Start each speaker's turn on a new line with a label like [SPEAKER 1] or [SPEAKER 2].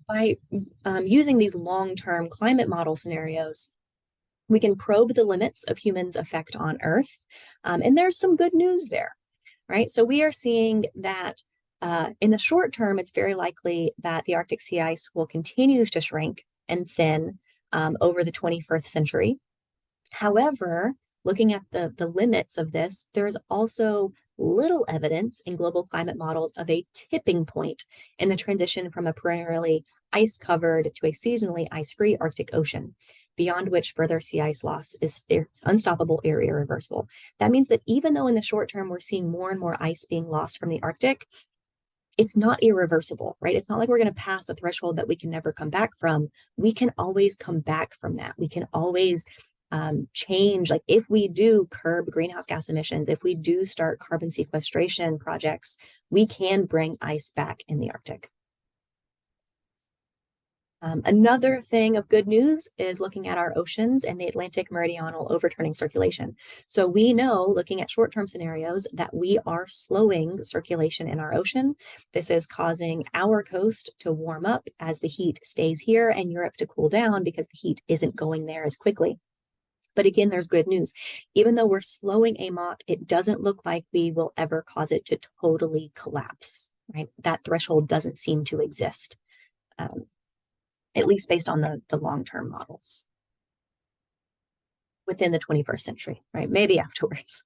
[SPEAKER 1] By using these long-term climate model scenarios, we can probe the limits of humans' effect on Earth. And there's some good news there, right? So we are seeing that in the short term, it's very likely that the Arctic sea ice will continue to shrink and thin over the 21st century. However, looking at the limits of this, there is also little evidence in global climate models of a tipping point in the transition from a perennially ice-covered to a seasonally ice-free Arctic Ocean, beyond which further sea ice loss is unstoppable or irreversible. That means that even though in the short term we're seeing more and more ice being lost from the Arctic, it's not irreversible, right? It's not like we're going to pass a threshold that we can never come back from. We can always come back from that. We can always change, like if we do curb greenhouse gas emissions, if we do start carbon sequestration projects, we can bring ice back in the Arctic. Another thing of good news is looking at our oceans and the Atlantic meridional overturning circulation. So we know, looking at short-term scenarios, that we are slowing the circulation in our ocean. This is causing our coast to warm up as the heat stays here and Europe to cool down because the heat isn't going there as quickly. But again, there's good news. Even though we're slowing AMOC, it doesn't look like we will ever cause it to totally collapse, right? That threshold doesn't seem to exist, at least based on the long-term models within the 21st century, right? Maybe afterwards.